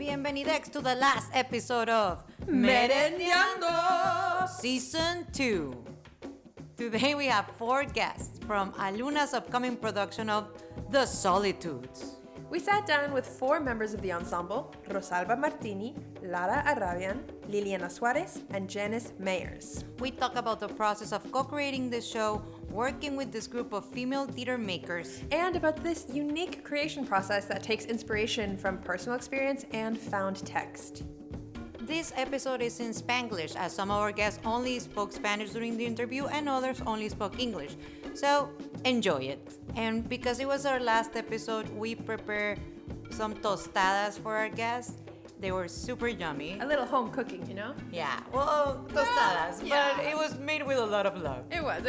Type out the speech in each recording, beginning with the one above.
bienvenidos to the last episode of Merendiando Season 2. Today we have 4 guests from Aluna's upcoming production of The Solitudes. We sat down with 4 members of the ensemble, Rosalba Martini, Lara Arabian, Liliana Suarez, and Janice Meyers. We talk about the process of co-creating the show, working with this group of female theater makers, and about this unique creation process that takes inspiration from personal experience and found text. This episode is in Spanglish, as some of our guests only spoke Spanish during the interview and others only spoke English. So, enjoy it. And because it was our last episode, we prepared some tostadas for our guests. They were super yummy. A little home cooking, you know? Yeah, well, tostadas, yeah. But it was made with a lot of love. It was.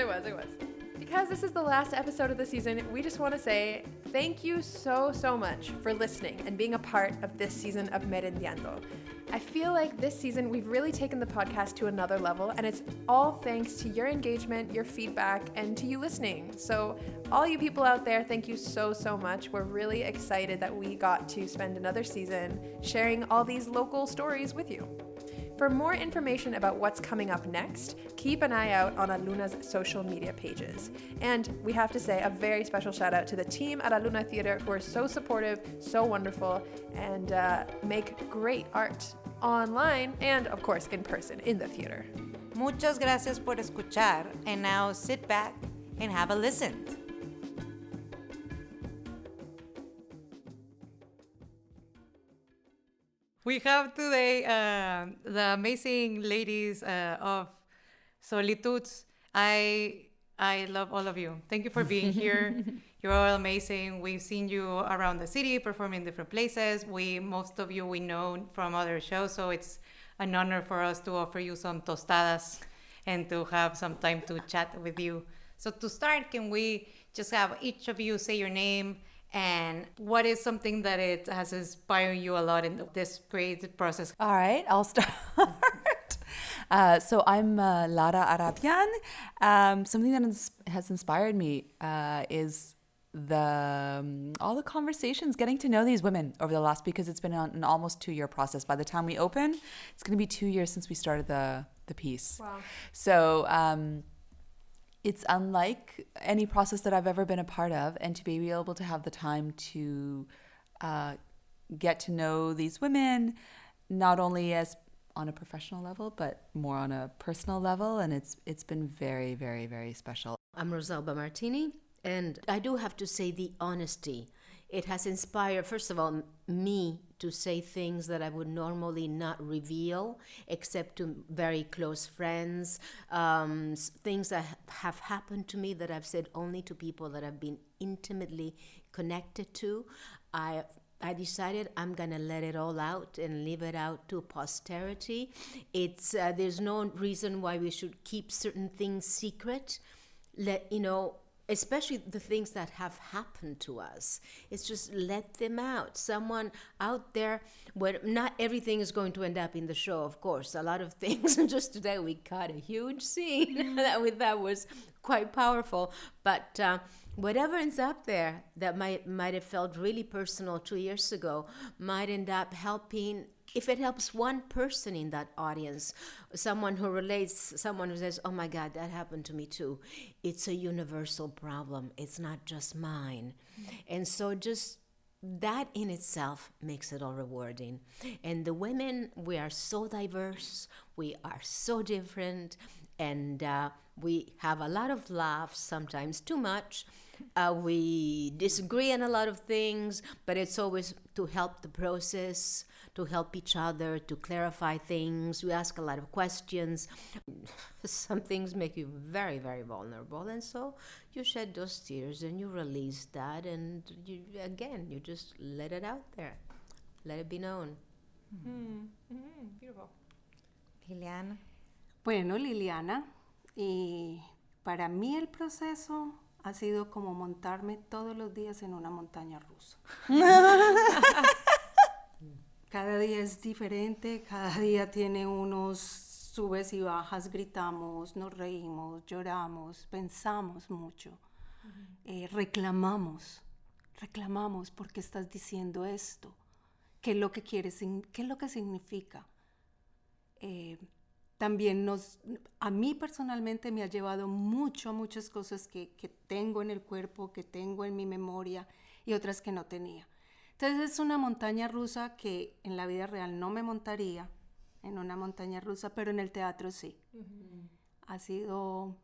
Because this is the last episode of the season, we just want to say thank you so much for listening and being a part of this season of Merendiando. I feel like this season we've really taken the podcast to another level, and it's all thanks to your engagement, your feedback, and to you listening. So all you people out there, thank you so much. We're really excited that we got to spend another season sharing all these local stories with you. For more information about what's coming up next, keep an eye out on Aluna's social media pages. And we have to say a very special shout out to the team at Aluna Theatre who are so supportive, so wonderful, and make great art online and, of course, in person in the theater. Muchas gracias por escuchar, and now sit back and have a listen. We have today the amazing ladies of Solitudes. I love all of you. Thank you for being here. You're all amazing. We've seen you around the city performing in different places. Most of you we know from other shows, so it's an honor for us to offer you some tostadas and to have some time to chat with you. So to start, can we just have each of you say your name and what is something that it has inspired you a lot in this creative process? All right, I'll start. So I'm Lara Arabian. Something that has inspired me is all the conversations, getting to know these women over the last, because it's been an almost 2-year process. By the time we open, it's going to be 2 years since we started the piece. Wow. So it's unlike any process that I've ever been a part of, and to be able to have the time to get to know these women, not only as on a professional level, but more on a personal level, and it's been very, very, very special. I'm Rosalba Martini, and I do have to say the honesty. It has inspired, first of all, me to say things that I would normally not reveal, except to very close friends, things that have happened to me that I've said only to people that I've been intimately connected to. I decided I'm gonna let it all out and leave it out to posterity. There's no reason why we should keep certain things secret. Especially the things that have happened to us. It's just let them out. Someone out there, where not everything is going to end up in the show, of course. A lot of things, just today we cut a huge scene that was quite powerful. But whatever ends up there that might have felt really personal 2 years ago might end up helping. If it helps one person in that audience, someone who relates, someone who says, oh my God, that happened to me too. It's a universal problem. It's not just mine. And so just that in itself makes it all rewarding. And the women, we are so diverse. We are so different. And we have a lot of laughs, sometimes too much. We disagree on a lot of things, but it's always to help the process, to help each other, to clarify things. We ask a lot of questions. Some things make you very, very vulnerable. And so you shed those tears and you release that. And you just let it out there. Let it be known. Beautiful. Liliana. Bueno, Liliana, y para mí el proceso ha sido como montarme todos los días en una montaña rusa. Cada día es diferente, cada día tiene unos subes y bajas, gritamos, nos reímos, lloramos, pensamos mucho, reclamamos, ¿por qué estás diciendo esto? qué es lo que quiere, qué es lo que significa. También a mí personalmente me ha llevado muchas cosas que tengo en el cuerpo, que tengo en mi memoria y otras que no tenía. Entonces es una montaña rusa que en la vida real no me montaría en una montaña rusa, pero en el teatro sí. Ha sido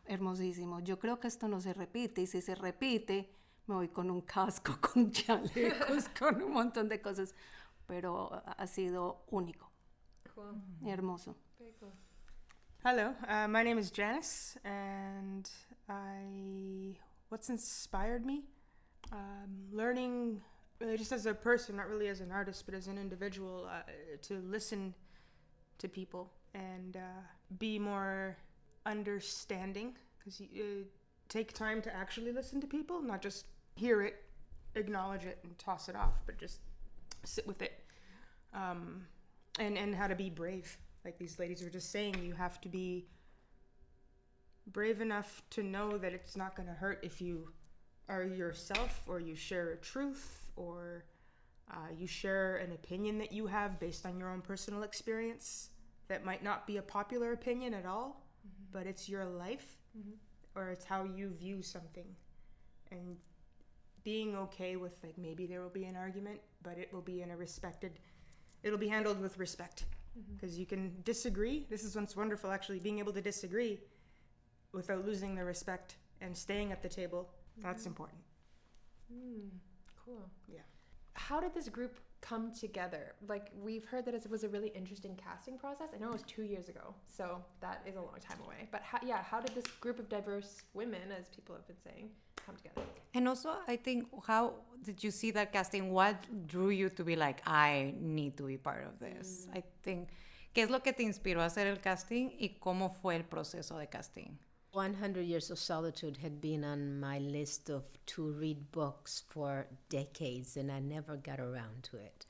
hermosísimo. Yo creo que esto no se repite, y si se repite me voy con un casco, con chalecos, con un montón de cosas, pero ha sido único. Cool. Hermoso. Very cool. Hello, my name is Janice, and what's inspired me? Learning, really just as a person, not really as an artist, but as an individual, to listen to people and be more understanding, because you take time to actually listen to people, not just hear it, acknowledge it, and toss it off, but just sit with it. And how to be brave. Like these ladies were just saying, you have to be brave enough to know that it's not going to hurt if you are yourself, or you share a truth, or you share an opinion that you have based on your own personal experience that might not be a popular opinion at all, but it's your life, or it's how you view something. And being okay with, like, maybe there will be an argument, but it will be in a respected, it'll be handled with respect, because you can disagree. This is what's wonderful, actually, being able to disagree without losing the respect and staying at the table. That's important. Cool. Yeah. How did this group come together? Like, we've heard that it was a really interesting casting process. I know it was 2 years ago, so that is a long time away. But how did this group of diverse women, as people have been saying, come together? And also, I think, how did you see that casting? What drew you to be like, I need to be part of this? I think, ¿qué es lo que te inspiró a hacer el casting y cómo fue el proceso de casting? 100 Years of Solitude had been on my list of to-read books for decades, and I never got around to it.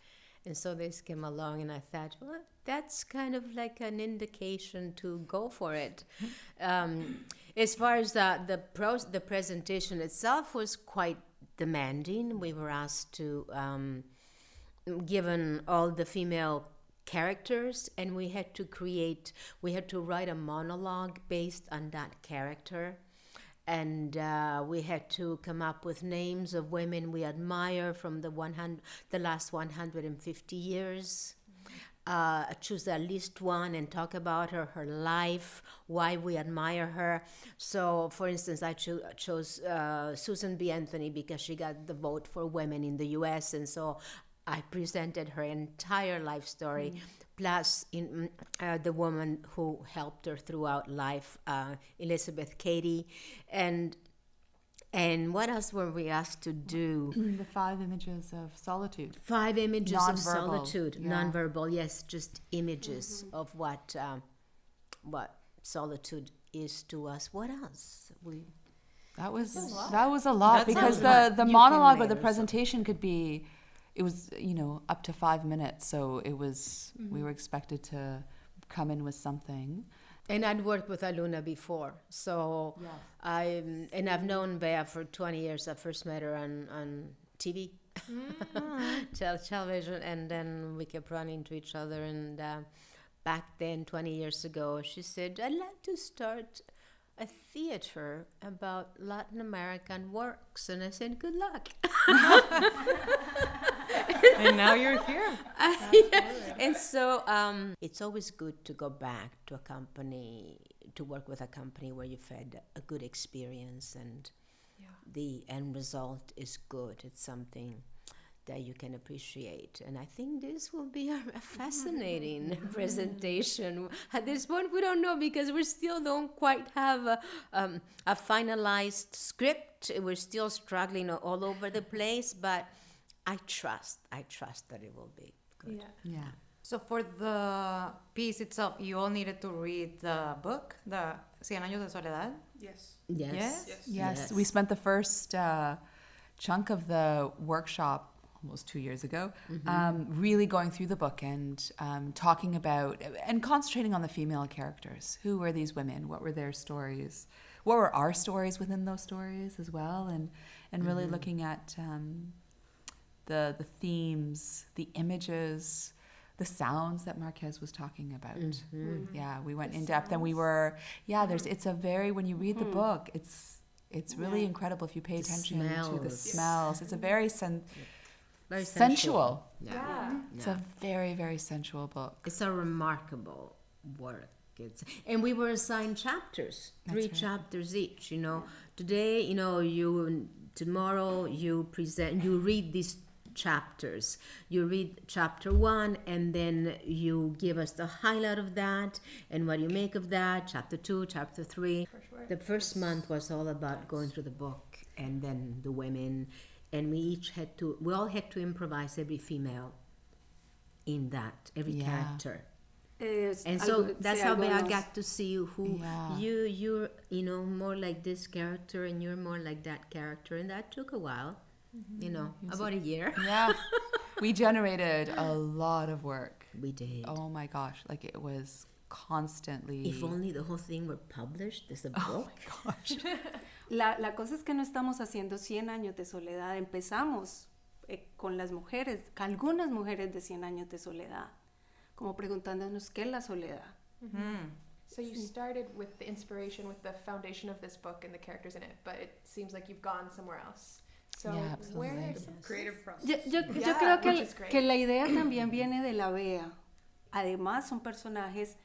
And so this came along, and I thought, well, that's kind of like an indication to go for it. As far as the presentation itself was quite demanding. We were asked to, given all the female characters, and we had to write a monologue based on that character, and we had to come up with names of women we admire from the last 150 years, choose at least one and talk about her life, why we admire her. So, for instance, I chose Susan B. Anthony because she got the vote for women in the U.S., and so I presented her entire life story, plus the woman who helped her throughout life, Elizabeth Cady, and what else were we asked to do? The 5 images of solitude. 5 images of Non-verbal, solitude, yeah. Non-verbal, yes, just images of what solitude is to us. What else? That was a lot, because the monologue or the presentation could be, it was, up to 5 minutes, so it was, we were expected to come in with something. And I'd worked with Aluna before, so I've known Bea for 20 years. I first met her on TV, television, and then we kept running into each other. And back then, 20 years ago, she said, I'd like to start a theater about Latin American works. And I said, good luck. And now you're here. And so it's always good to go back to a company, to work with a company where you've had a good experience and the end result is good. It's something that you can appreciate. And I think this will be a fascinating presentation. At this point, we don't know, because we still don't quite have a finalized script. We're still struggling all over the place, but I trust that it will be good. Yeah. So for the piece itself, you all needed to read the book, the 100 Años de Soledad? Yes. Yes. We spent the first chunk of the workshop almost 2 years ago, really going through the book and talking about and concentrating on the female characters. Who were these women? What were their stories? What were our stories within those stories as well? And really looking at the themes, the images, the sounds that Marquez was talking about. Yeah, we went in depth, and we were, it's a very, when you read the book, it's really incredible if you pay attention to the smells. It's a very Very sensual. Yeah. It's a very, very sensual book. It's a remarkable work. And we were assigned chapters, 3 chapters each. Today, tomorrow you read these chapters. You read chapter 1, and then you give us the highlight of that and what you make of that. Chapter 2, chapter 3. The first month was all about going through the book, and then the women, and we all had to improvise, every female in that, every character. And so that's how I got to see who you're more like this character, and you're more like that character, and that took a while, about a year. Yeah, we generated a lot of work. We did. Oh my gosh, like it was constantly. If only the whole thing were published as a book. Oh my gosh. La cosa es que no estamos haciendo 100 años de soledad. Empezamos con las mujeres, algunas mujeres de 100 años de soledad, como preguntándonos qué es la soledad. So you started with the inspiration, with the foundation of this book and the characters in it, but it seems like you've gone somewhere else. So where is Creative process. Yo creo que la idea también viene de la Bea. Además, son personajes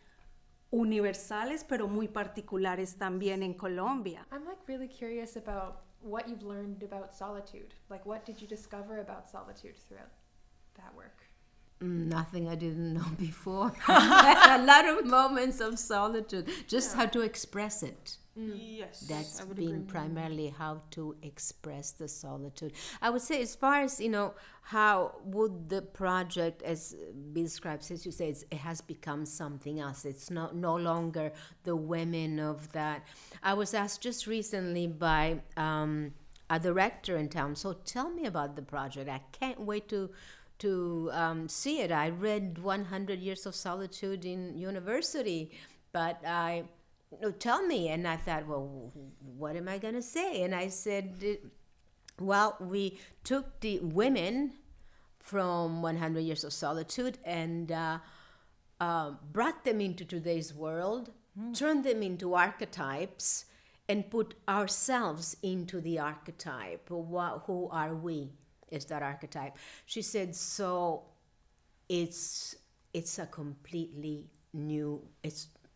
universales, pero muy particulares también en Colombia. I'm like really curious about what you've learned about solitude. Like, what did you discover about solitude throughout that work? Nothing I didn't know before. A lot of moments of solitude, just how to express it. Yes. That's been primarily how to express the solitude. I would say, as far as, how would the project, as Bill describes, as you say, it has become something else. It's no longer the women of that. I was asked just recently by a director in town, so tell me about the project. I can't wait to see it. I read 100 Years of Solitude in university, but tell me. And I thought, well, what am I going to say? And I said, well, we took the women from 100 Years of Solitude and brought them into today's world, turned them into archetypes, and put ourselves into the archetype. Who are we? Is that archetype? She said, so it's a completely new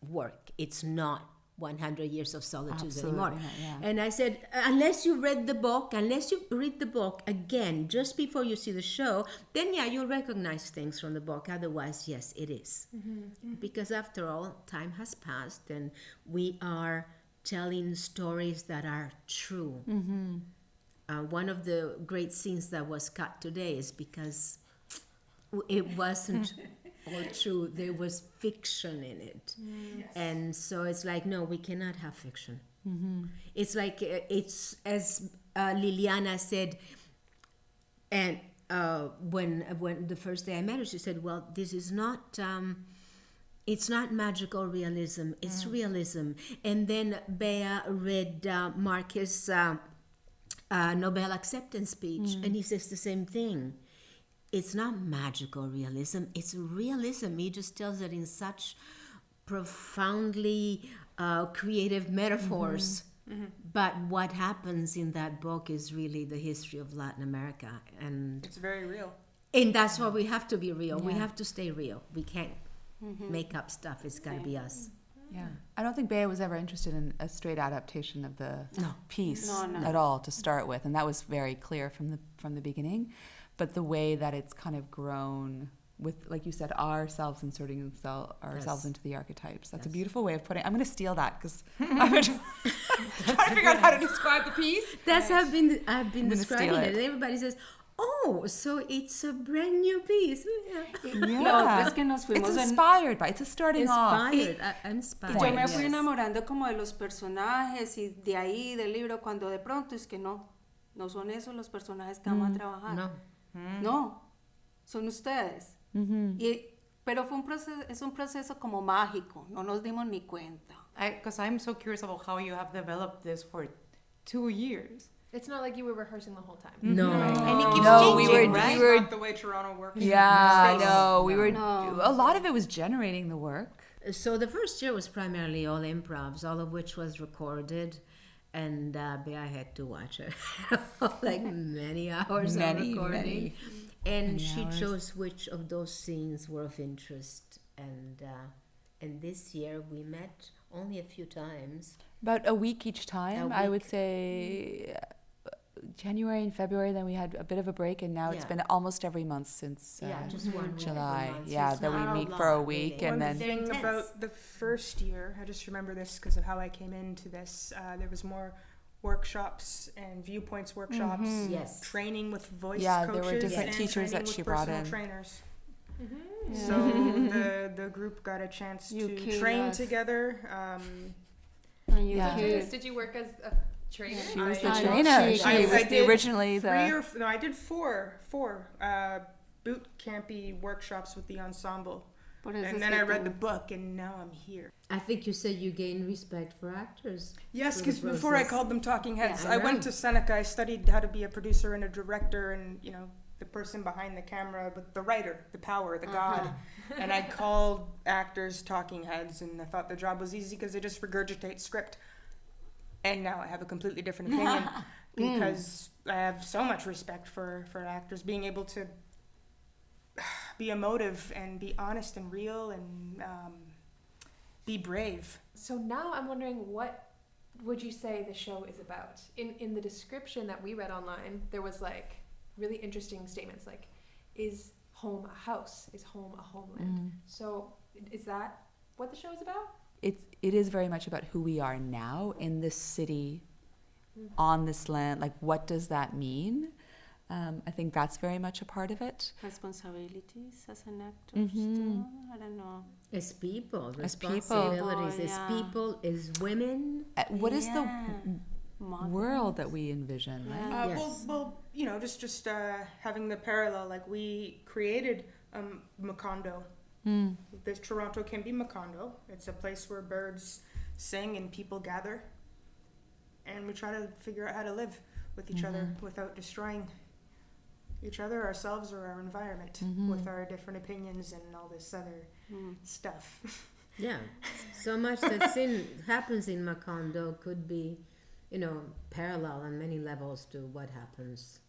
work. It's not 100 Years of Solitude anymore. Yeah. And I said, unless you read the book again, just before you see the show, then you'll recognize things from the book. Otherwise, yes, it is. Mm-hmm. Because after all, time has passed, and we are telling stories that are true. Mm-hmm. One of the great scenes that was cut today is because it wasn't all true. There was fiction in it. Yes. And so it's like, no, we cannot have fiction. Mm-hmm. It's like, it's as Liliana said, and when the first day I met her, she said, well, this is not... it's not magical realism, it's realism. And then Bea read Marquez' Nobel acceptance speech, and he says the same thing. It's not magical realism, it's realism. He just tells it in such profoundly creative metaphors. Mm-hmm. But what happens in that book is really the history of Latin America. And it's very real. And that's why we have to be real. Yeah. We have to stay real. We can't make up stuff. It's got to be us. Yeah, I don't think Bea was ever interested in a straight adaptation of the piece at all to start with, and that was very clear from the beginning. But the way that it's kind of grown with, like you said, ourselves inserting ourselves into the archetypes. That's a beautiful way of putting it. I'm going to steal that because I'm trying to figure out how to describe the piece. That's how I've been describing it. And everybody says, oh, so it's a brand new piece. Yeah. It's inspired by, it's a starting off. I'm inspired. Yo me fui enamorando como de los personajes y de ahí del libro cuando de pronto es que no son esos los personajes que vamos a trabajar. No, son ustedes. Pero es un proceso como mágico, no nos dimos ni cuenta. Because I'm so curious about how you have developed this for 2 years. It's not like you were rehearsing the whole time. No. And it keeps No, we changing, were- right? we were- Not the way Toronto works. Yeah, No. no, we were. No. A lot of it was generating the work. So the first year was primarily all improvs, all of which was recorded, and Bea had to watch it like many hours of recording, and she chose which of those scenes were of interest. And this year we met only a few times. About a week each time, A I would week. say. January and February, then we had a bit of a break, and now it's Yeah. been almost every month since Just 1 week every July. month. So Yeah, it's that we not a meet for a lot, week, really. and One then thing Intense. about the first year, I just remember this because of how I came into this. There was more workshops and viewpoints workshops, Yes. training with voice Yeah, there coaches, were different and teachers training that she with brought personal in. trainers. Mm-hmm. So the group got a chance You to came train as- together. And you Yeah. did. Did you work as a trainer? she was the I- trainer. She I was the did originally three the. or no, I did four boot campy workshops with the ensemble, Por eso and es then que I read tú- the book, and now I'm here. I think you said you gained respect for actors. Yes, through the because before I process. called them talking heads, Yeah, I right. went to Seneca. I studied how to be a producer and a director, and the person behind the camera, but the writer, the power, the god. And I called actors talking heads, and I thought the job was easy because they just regurgitate script. And now I have a completely different opinion because I have so much respect for actors being able to be emotive and be honest and real and be brave. So now I'm wondering, what would you say the show is about? In the description that we read online, there was like really interesting statements like, is home a house? Is home a homeland? So is that what the show is about? It is very much about who we are now in this city, on this land. Like, what does that mean? I think that's very much a part of it. Responsibilities as an actor. Still, I don't know. As people, As people. responsibilities, Oh, as yeah. people, as women. What is the Modern. world that we envision? Right? Yeah. Yes. Well, just having the parallel, like we created Macondo. This Toronto can be Macondo. It's a place where birds sing and people gather, and we try to figure out how to live with each other without destroying each other, ourselves, or our environment with our different opinions and all this other stuff. Yeah, so much that happens in Macondo could be, parallel on many levels to what happens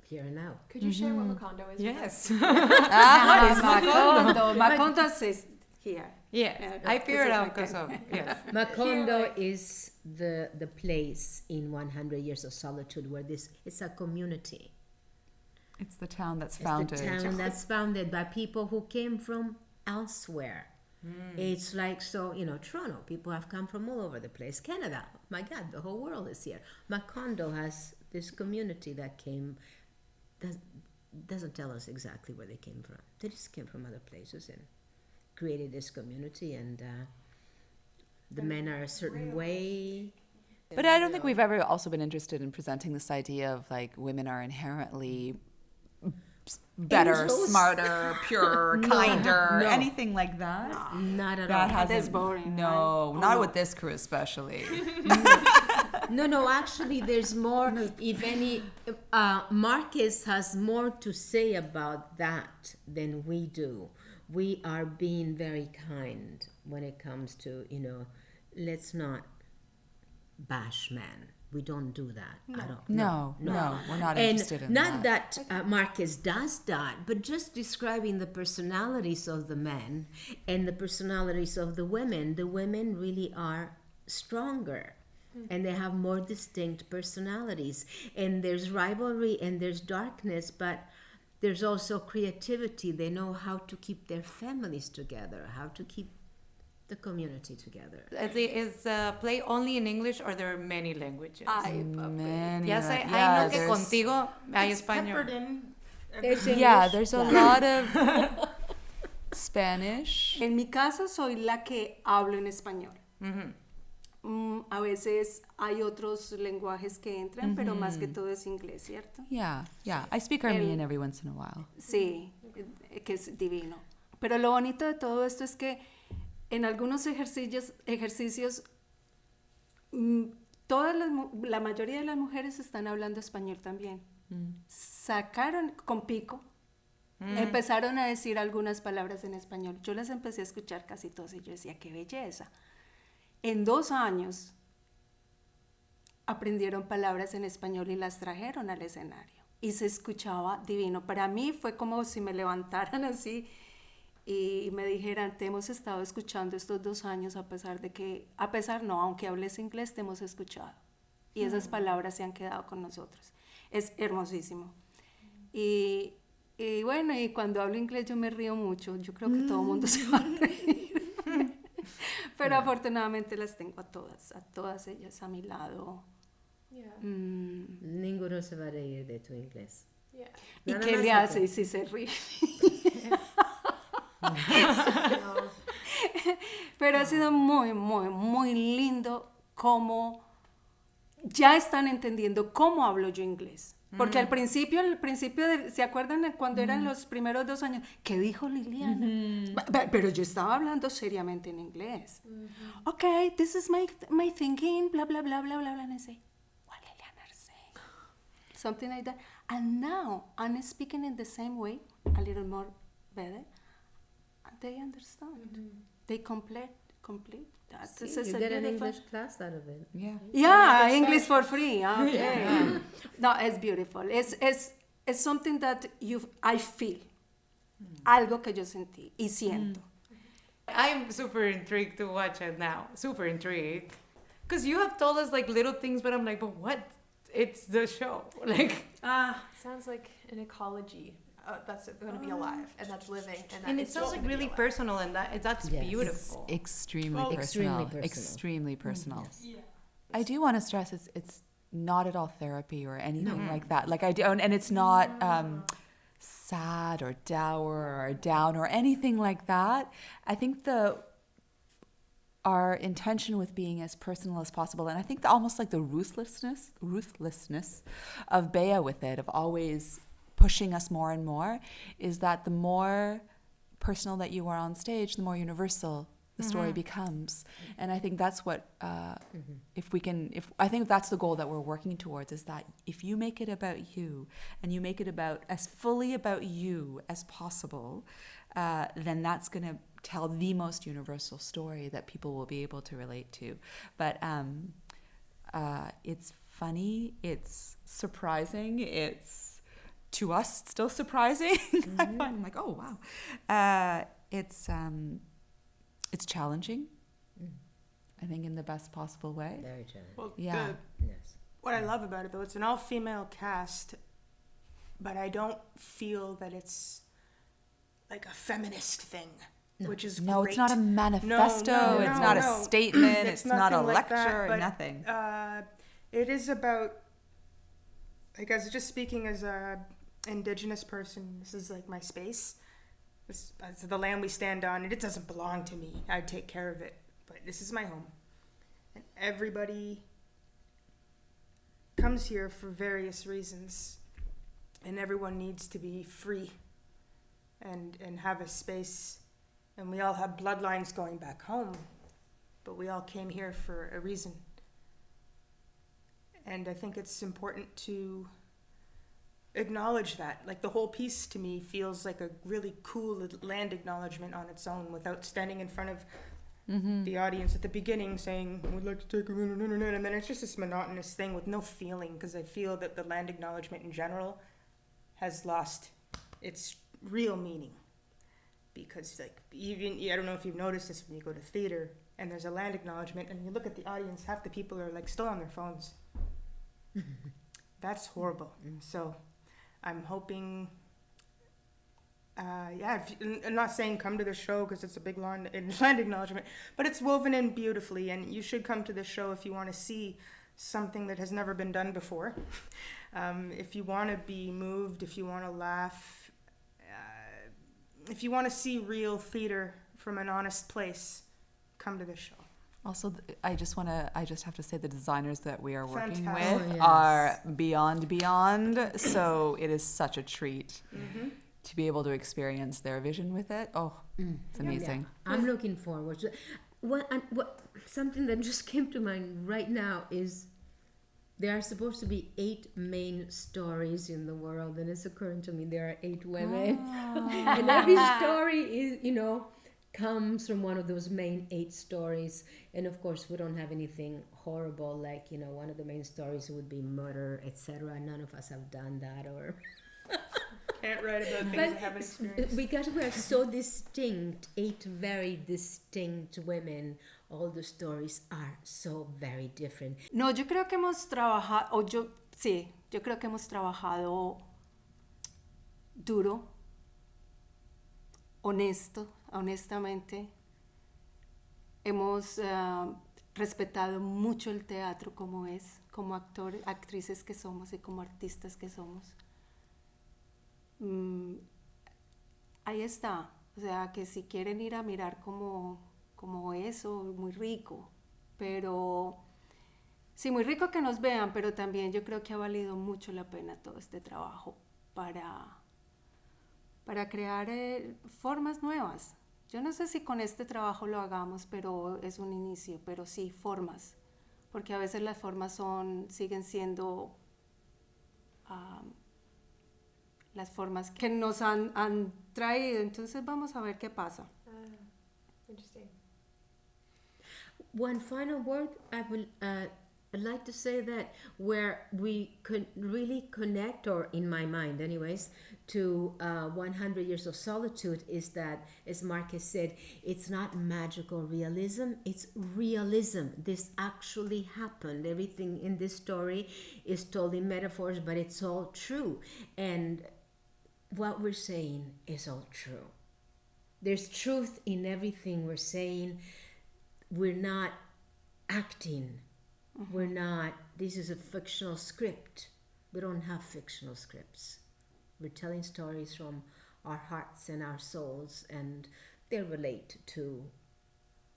here and now. Could you share what Macondo is? with us? Yes. Macondo. Macondo is here. Yeah, I figured out because of yes. Macondo is the place in 100 Years of Solitude where it's a community. It's the town that's It's founded. the town that's founded by people who came from elsewhere. It's like, Toronto, people have come from all over the place. Canada, my God, the whole world is here. Macondo has this community that doesn't tell us exactly where they came from. They just came from other places and created this community, and the men are a certain way. But I don't think we've ever also been interested in presenting this idea of like women are inherently better, Angels. smarter, purer, kinder, no. anything like that. Not at That all. hasn't. That's boring, No, right? not Oh. with this crew especially. No, actually, there's more. If any, Marcus has more to say about that than we do. We are being very kind when it comes to, let's not bash men. We don't do that. I don't. No, we're not And interested in not that. that Marcus does that, but just describing the personalities of the men and the personalities of the women. The women really are stronger, and they have more distinct personalities. And there's rivalry and there's darkness, but there's also creativity. They know how to keep their families together, how to keep the community together. Is play only in English or there are many languages? Many, Ya sé, yeah, I know que there's- contigo hay It's español. peppered in. Yeah, there's a lot of Spanish. En mi caso soy la que hablo en español. A veces hay otros lenguajes que entran, pero más que todo es inglés, ¿cierto? Yeah. I speak Armenian every once in a while. Sí, que es divino. Pero lo bonito de todo esto es que en algunos ejercicios la mayoría de las mujeres están hablando español también. Sacaron con pico, empezaron a decir algunas palabras en español. Yo las empecé a escuchar casi todas y yo decía, qué belleza. En 2 años aprendieron palabras en español y las trajeron al escenario. Y se escuchaba divino. Para mí fue como si me levantaran así y me dijeran, te hemos estado escuchando estos 2 años aunque hables inglés, te hemos escuchado. Y esas palabras se han quedado con nosotros. Es hermosísimo. Y bueno, y cuando hablo inglés yo me río mucho. Yo creo que todo el mundo se va a reír. Pero afortunadamente las tengo a todas ellas a mi lado. Yeah. Ninguno se va a reír de tu inglés. Yeah. ¿Y Nada qué más le a hace ti. si se ríe? Pero ha sido muy, muy, muy lindo cómo ya están entendiendo cómo hablo yo inglés. Porque al principio ¿se acuerdan cuando eran los primeros 2 años? ¿Qué dijo Liliana? Pero yo estaba hablando seriamente en inglés. Okay, this is my thinking, blah, blah, blah, blah, blah, blah. And I say, what Liliana is saying? Something like that. And now I'm speaking in the same way, a little more better. And they understand. They complete that. See, This is you a get an beautiful- English class out of it. Yeah. Yeah, English for free. Okay. No, it's beautiful. It's something that I feel. Algo que yo sentí y siento. I'm super intrigued to watch it now. Super intrigued. Because you have told us like little things, but I'm like, but what? It's the show. Like, Sounds like an ecology that's going to be alive and that's living. and it sounds like really personal, and that's Yes. beautiful. Extremely Well, personal. extremely personal. Extremely personal. Yes. I do want to stress it's not at all therapy or anything like that. Like I do, and it's not sad or dour or down or anything like that. I think our intention with being as personal as possible, and I think almost like the ruthlessness of Bea with it, of always pushing us more and more, is that the more personal that you are on stage, the more universal the story becomes. And I think that's what I think that's the goal that we're working towards, is that if you make it about you and you make it about as fully about you as possible, then that's going to tell the most universal story that people will be able to relate to. But it's funny, it's surprising, it's to us still surprising. I find like, oh wow, it's challenging. I think in the best possible way. Very challenging. Well, Yeah. Yes. what I love about it, though, it's an all-female cast, but I don't feel that it's like a feminist thing, which is No, great. it's not a manifesto. It's not a statement. It's not a nothing like that, lecture. but, Nothing. It is about, like, as just speaking as a indigenous person, this is like my space. This is the land we stand on, and it doesn't belong to me. I take care of it, but this is my home. And everybody comes here for various reasons, and everyone needs to be free and have a space. And we all have bloodlines going back home, but we all came here for a reason. And I think it's important to acknowledge that. Like, the whole piece to me feels like a really cool land acknowledgement on its own, without standing in front of the audience at the beginning saying, we'd like to take a minute, and then it's just this monotonous thing with no feeling, because I feel that the land acknowledgement in general has lost its real meaning. Because, like, even, I don't know if you've noticed this when you go to theater and there's a land acknowledgement and you look at the audience, half the people are like still on their phones. That's horrible. So I'm hoping, I'm not saying come to the show because it's a big land acknowledgement, but it's woven in beautifully, and you should come to the show if you want to see something that has never been done before. If you want to be moved, if you want to laugh, if you want to see real theater from an honest place, come to the show. Also, I just have to say the designers that we are working Fantastic. with Oh, yes. are beyond. So it is such a treat to be able to experience their vision with it. Oh, it's amazing. Yeah. I'm looking forward to what something that just came to mind right now is there are supposed to be 8 main stories in the world, and it's occurring to me there are 8 women. And every story is, comes from one of those main 8 stories. And of course, we don't have anything horrible like, one of the main stories would be murder, etc. None of us have done that, or... Can't write about things I haven't experienced. Because we are so distinct, 8 very distinct women, all the stories are so very different. No, yo creo que hemos trabajado, yo creo que hemos trabajado duro, honestamente. Hemos respetado mucho el teatro como es, como actrices que somos y como artistas que somos. Ahí está, o sea, que si quieren ir a mirar como eso, muy rico, pero sí, muy rico que nos vean, pero también yo creo que ha valido mucho la pena todo este trabajo para crear formas nuevas. Yo no sé si con este trabajo lo hagamos, pero es un inicio, pero sí, formas, porque a veces las formas siguen siendo las formas que nos han traído, entonces vamos a ver qué pasa. Interesting. One final word, I'd like to say that where we could really connect, or in my mind anyways, to 100 Years of Solitude is that, as Marcus said, it's not magical realism, it's realism. This actually happened. Everything in this story is told in metaphors, but it's all true. And what we're saying is all true. There's truth in everything we're saying. We're not acting. We're not, this is a fictional script. We don't have fictional scripts. We're telling stories from our hearts and our souls, and they relate to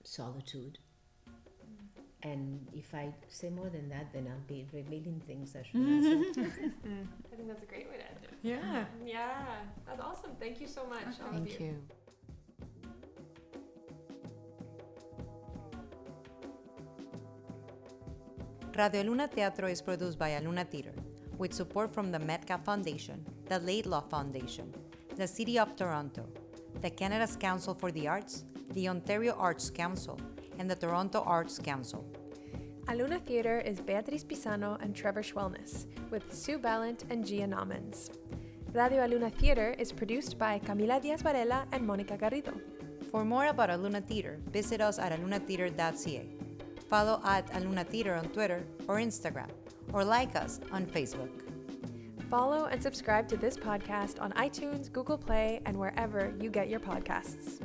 solitude. And if I say more than that, then I'll be revealing things I shouldn't have said. I think that's a great way to end it. Yeah. Yeah, that's awesome. Thank you so much, all of Thank you. Radio Aluna Teatro is produced by Aluna Theatre, with support from the Metcalf Foundation, the Laidlaw Foundation, the City of Toronto, the Canada's Council for the Arts, the Ontario Arts Council, and the Toronto Arts Council. Aluna Theatre is Beatriz Pizano and Trevor Schwellnus, with Sue Balint and Gia Nahmens. Radio Aluna Theatre is produced by Camila Diaz-Varela and Monica Garrido. For more about Aluna Theatre, visit us at alunatheatre.ca. Follow at Aluna Theatre on Twitter or Instagram, or like us on Facebook. Follow and subscribe to this podcast on iTunes, Google Play, and wherever you get your podcasts.